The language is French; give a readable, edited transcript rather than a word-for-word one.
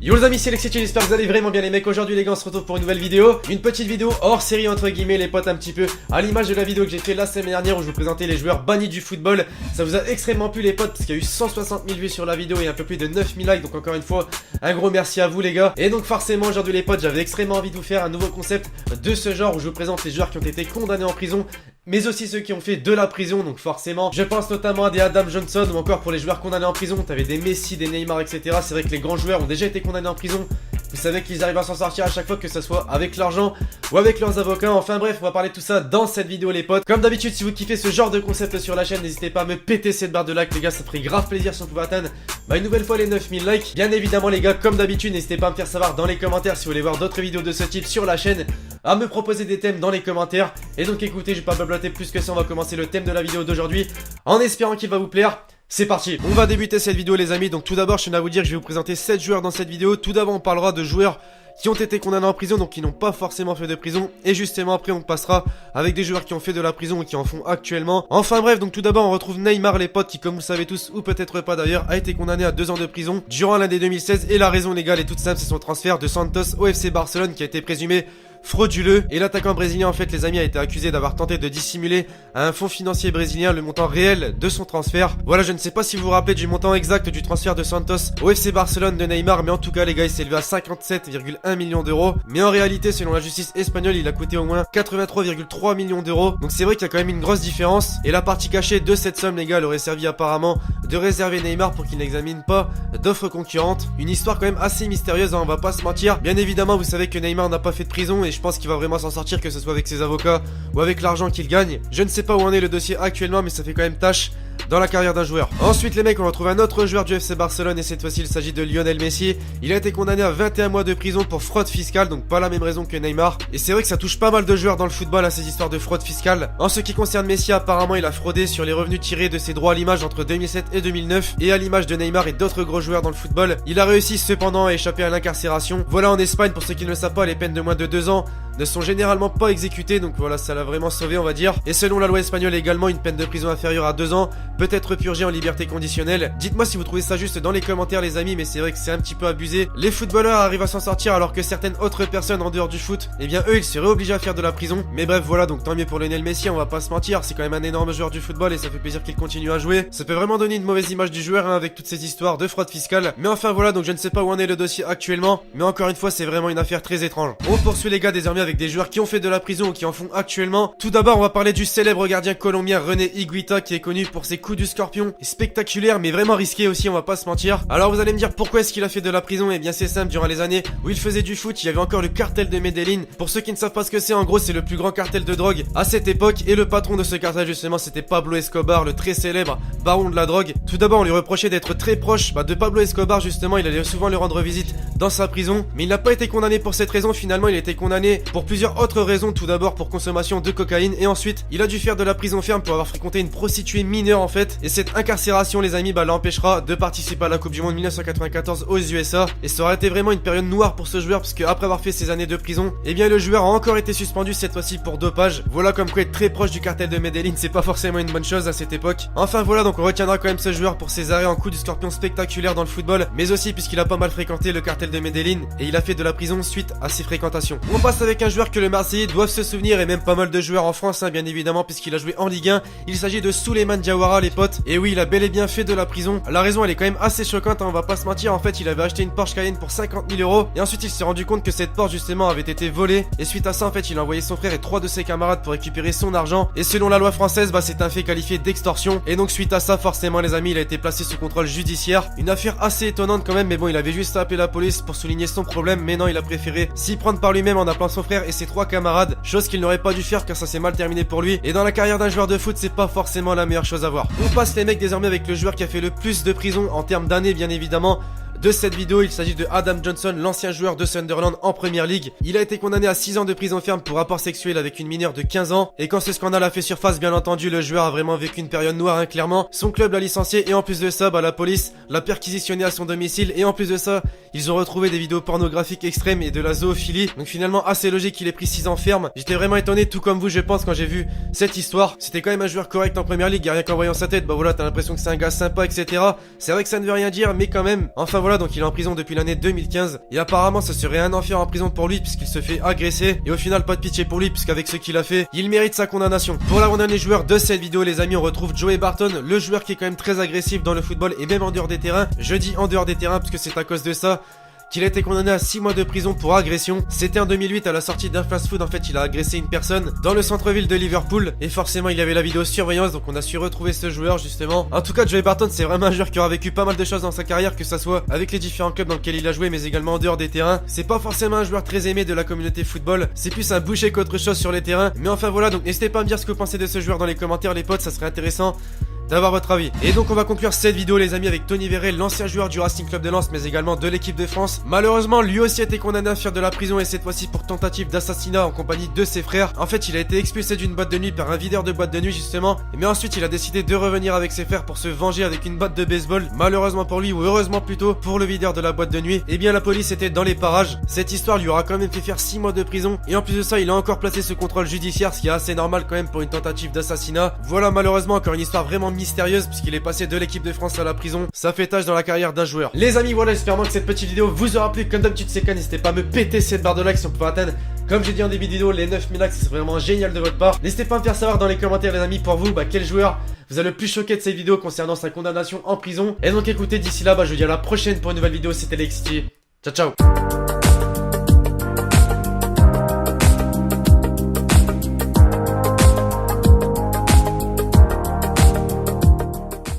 Yo les amis, c'est Lexi, j'espère que vous allez vraiment bien les mecs. Aujourd'hui les gars, on se retrouve pour une nouvelle vidéo. Une petite vidéo hors série entre guillemets les potes, un petit peu à l'image de la vidéo que j'ai fait la semaine dernière où je vous présentais les joueurs bannis du football. Ça vous a extrêmement plu les potes parce qu'il y a eu 160 000 vues sur la vidéo et un peu plus de 9 000 likes. Donc encore une fois, un gros merci à vous les gars. Et donc forcément aujourd'hui les potes, j'avais extrêmement envie de vous faire un nouveau concept de ce genre où je vous présente les joueurs qui ont été condamnés en prison, mais aussi ceux qui ont fait de la prison. Donc forcément, je pense notamment à des Adam Johnson ou encore pour les joueurs condamnés en prison, t'avais des Messi, des Neymar, etc. C'est vrai que les grands joueurs ont déjà été condamnés en prison. Vous savez qu'ils arrivent à s'en sortir à chaque fois, que ce soit avec l'argent ou avec leurs avocats. Enfin bref, on va parler de tout ça dans cette vidéo les potes. Comme d'habitude, si vous kiffez ce genre de concept sur la chaîne, n'hésitez pas à me péter cette barre de like les gars, ça ferait grave plaisir si on pouvait atteindre une nouvelle fois les 9000 likes. Bien évidemment les gars, comme d'habitude, n'hésitez pas à me faire savoir dans les commentaires si vous voulez voir d'autres vidéos de ce type sur la chaîne, à me proposer des thèmes dans les commentaires. Et donc écoutez, je vais pas blablater plus que ça, on va commencer le thème de la vidéo d'aujourd'hui en espérant qu'il va vous plaire. C'est parti, on va débuter cette vidéo les amis. Donc tout d'abord, je tiens à vous dire que je vais vous présenter 7 joueurs dans cette vidéo. Tout d'abord, on parlera de joueurs qui ont été condamnés en prison, donc qui n'ont pas forcément fait de prison. Et justement après on passera avec des joueurs qui ont fait de la prison ou qui en font actuellement. Enfin bref, donc tout d'abord on retrouve Neymar les potes, qui comme vous le savez tous, ou peut-être pas d'ailleurs, a été condamné à 2 ans de prison durant l'année 2016. Et la raison légale est toute simple, c'est son transfert de Santos au FC Barcelone qui a été présumé frauduleux. Et l'attaquant brésilien en fait les amis a été accusé d'avoir tenté de dissimuler à un fonds financier brésilien le montant réel de son transfert. Voilà, je ne sais pas si vous vous rappelez du montant exact du transfert de Santos au FC Barcelone de Neymar, mais en tout cas les gars, il s'est élevé à 57,1 millions d'euros. Mais en réalité selon la justice espagnole, il a coûté au moins 83,3 millions d'euros. Donc c'est vrai qu'il y a quand même une grosse différence. Et la partie cachée de cette somme les gars, elle aurait servi apparemment de réserver Neymar pour qu'il n'examine pas d'offres concurrentes. Une histoire quand même assez mystérieuse hein, on va pas se mentir. Bien évidemment vous savez que Neymar n'a pas fait de prison et je pense qu'il va vraiment s'en sortir, que ce soit avec ses avocats ou avec l'argent qu'il gagne. Je ne sais pas où en est le dossier actuellement, mais ça fait quand même tâche dans la carrière d'un joueur. Ensuite les mecs, on retrouve un autre joueur du FC Barcelone et cette fois-ci il s'agit de Lionel Messi. Il a été condamné à 21 mois de prison pour fraude fiscale, donc pas la même raison que Neymar. Et c'est vrai que ça touche pas mal de joueurs dans le football à ces histoires de fraude fiscale. En ce qui concerne Messi, apparemment il a fraudé sur les revenus tirés de ses droits à l'image entre 2007 et 2009. Et à l'image de Neymar et d'autres gros joueurs dans le football, il a réussi cependant à échapper à l'incarcération. Voilà, en Espagne, pour ceux qui ne le savent pas, les peines de moins de 2 ans ne sont généralement pas exécutées, donc voilà, ça l'a vraiment sauvé on va dire. Et selon la loi espagnole également, une peine de prison inférieure à 2 ans peut être purgée en liberté conditionnelle. Dites-moi si vous trouvez ça juste dans les commentaires les amis, mais c'est vrai que c'est un petit peu abusé. Les footballeurs arrivent à s'en sortir alors que certaines autres personnes en dehors du foot, eh bien eux ils seraient obligés à faire de la prison. Mais bref voilà, donc tant mieux pour Lionel Messi, on va pas se mentir, c'est quand même un énorme joueur du football et ça fait plaisir qu'il continue à jouer. Ça peut vraiment donner une mauvaise image du joueur hein, avec toutes ces histoires de fraude fiscale. Mais enfin voilà, donc je ne sais pas où en est le dossier actuellement, mais encore une fois c'est vraiment une affaire très étrange. On poursuit les gars désormais avec des joueurs qui ont fait de la prison ou qui en font actuellement. Tout d'abord on va parler du célèbre gardien colombien René Higuita, qui est connu pour ses coups du scorpion, spectaculaire mais vraiment risqué aussi, on va pas se mentir. Alors vous allez me dire pourquoi est-ce qu'il a fait de la prison? Et bien c'est simple, durant les années où il faisait du foot, il y avait encore le cartel de Medellín. Pour ceux qui ne savent pas ce que c'est, en gros c'est le plus grand cartel de drogue à cette époque, et le patron de ce cartel justement c'était Pablo Escobar, le très célèbre baron de la drogue. Tout d'abord on lui reprochait d'être très proche de Pablo Escobar justement, il allait souvent lui rendre visite dans sa prison, mais il n'a pas été condamné pour cette raison. Finalement il a été condamné pour plusieurs autres raisons. Tout d'abord pour consommation de cocaïne, et ensuite il a dû faire de la prison ferme pour avoir fréquenté une prostituée mineure en fait. Et cette incarcération les amis l'empêchera de participer à la Coupe du Monde 1994 aux USA. Et ça aurait été vraiment une période noire pour ce joueur, parce que après avoir fait ses années de prison, eh bien le joueur a encore été suspendu, cette fois-ci pour dopage. Voilà comme quoi être très proche du cartel de Medellín c'est pas forcément une bonne chose à cette époque. Enfin voilà, donc on retiendra quand même ce joueur pour ses arrêts en coup du scorpion spectaculaires dans le football, mais aussi puisqu'il a pas mal fréquenté le cartel de Medellín et il a fait de la prison suite à ses fréquentations. On passe avec un joueur que le Marseillais doivent se souvenir, et même pas mal de joueurs en France hein, bien évidemment, puisqu'il a joué en Ligue 1. Il s'agit de Souleymane Diawara les potes. Et oui, il a bel et bien fait de la prison. La raison elle est quand même assez choquante hein, on va pas se mentir. En fait il avait acheté une Porsche Cayenne pour 50 000 euros, et ensuite il s'est rendu compte que cette Porsche justement avait été volée, et suite à ça en fait il a envoyé son frère et 3 de ses camarades pour récupérer son argent. Et selon la loi française c'est un fait qualifié d'extorsion, et donc suite à ça forcément les amis il a été placé sous contrôle judiciaire. Une affaire assez étonnante quand même, mais bon, il avait juste à appeler la police pour souligner son problème, mais non, il a préféré s'y prendre par lui-même en appelant son frère et ses 3 camarades, chose qu'il n'aurait pas dû faire car ça s'est mal terminé pour lui. Et dans la carrière d'un joueur de foot c'est pas forcément la meilleure chose à voir. On passe les mecs désormais avec le joueur qui a fait le plus de prison en termes d'années bien évidemment de cette vidéo. Il s'agit de Adam Johnson, l'ancien joueur de Sunderland en Premier League. Il a été condamné à 6 ans de prison ferme pour rapport sexuel avec une mineure de 15 ans. Et quand ce scandale a fait surface, bien entendu, le joueur a vraiment vécu une période noire hein, clairement. Son club l'a licencié, et en plus de ça, la police l'a perquisitionné à son domicile. Et en plus de ça, ils ont retrouvé des vidéos pornographiques extrêmes et de la zoophilie. Donc finalement assez logique qu'il ait pris 6 ans ferme. J'étais vraiment étonné, tout comme vous je pense, quand j'ai vu cette histoire. C'était quand même un joueur correct en Premier League, y a rien qu'en voyant sa tête, voilà, t'as l'impression que c'est un gars sympa, etc. C'est vrai que ça ne veut rien dire, mais quand même. Enfin voilà, donc il est en prison depuis l'année 2015 et apparemment ce serait un enfer en prison pour lui puisqu'il se fait agresser et au final pas de pitié pour lui puisqu'avec ce qu'il a fait, il mérite sa condamnation. Pour l'avant-dernier joueur de cette vidéo les amis, on retrouve Joey Barton, le joueur qui est quand même très agressif dans le football et même en dehors des terrains. Je dis en dehors des terrains parce que c'est à cause de ça qu'il a été condamné à 6 mois de prison pour agression. C'était en 2008 à la sortie d'un fast-food. En fait il a agressé une personne dans le centre-ville de Liverpool et forcément il avait la vidéosurveillance, donc on a su retrouver ce joueur justement. En tout cas Joey Barton c'est vraiment un joueur qui aura vécu pas mal de choses dans sa carrière, que ça soit avec les différents clubs dans lesquels il a joué mais également en dehors des terrains. C'est pas forcément un joueur très aimé de la communauté football, c'est plus un boucher qu'autre chose sur les terrains. Mais enfin voilà, donc n'hésitez pas à me dire ce que vous pensez de ce joueur dans les commentaires les potes, ça serait intéressant d'avoir votre avis. Et donc on va conclure cette vidéo les amis avec Tony Véret, l'ancien joueur du Racing Club de Lens mais également de l'équipe de France. Malheureusement lui aussi a été condamné à fuir de la prison et cette fois-ci pour tentative d'assassinat en compagnie de ses frères. En fait il a été expulsé d'une boîte de nuit par un videur de boîte de nuit justement, mais ensuite il a décidé de revenir avec ses frères pour se venger avec une batte de baseball. Malheureusement pour lui, ou heureusement plutôt pour le videur de la boîte de nuit, eh bien la police était dans les parages. Cette histoire lui aura quand même fait faire 6 mois de prison et en plus de ça il a encore placé ce contrôle judiciaire, ce qui est assez normal quand même pour une tentative d'assassinat. Voilà, malheureusement encore une histoire vraiment mystérieuse puisqu'il est passé de l'équipe de France à la prison. Ça fait tâche dans la carrière d'un joueur. Les amis voilà, j'espère que cette petite vidéo vous aura plu. Comme d'habitude c'est cas, n'hésitez pas à me péter cette barre de like si on peut atteindre, comme j'ai dit en début de vidéo, les 9000 likes, c'est vraiment génial de votre part. N'hésitez pas à me faire savoir dans les commentaires les amis, pour vous, quel joueur vous a le plus choqué de cette vidéo concernant sa condamnation en prison. Et donc écoutez, d'ici là, je vous dis à la prochaine pour une nouvelle vidéo, c'était Lexity. Ciao ciao.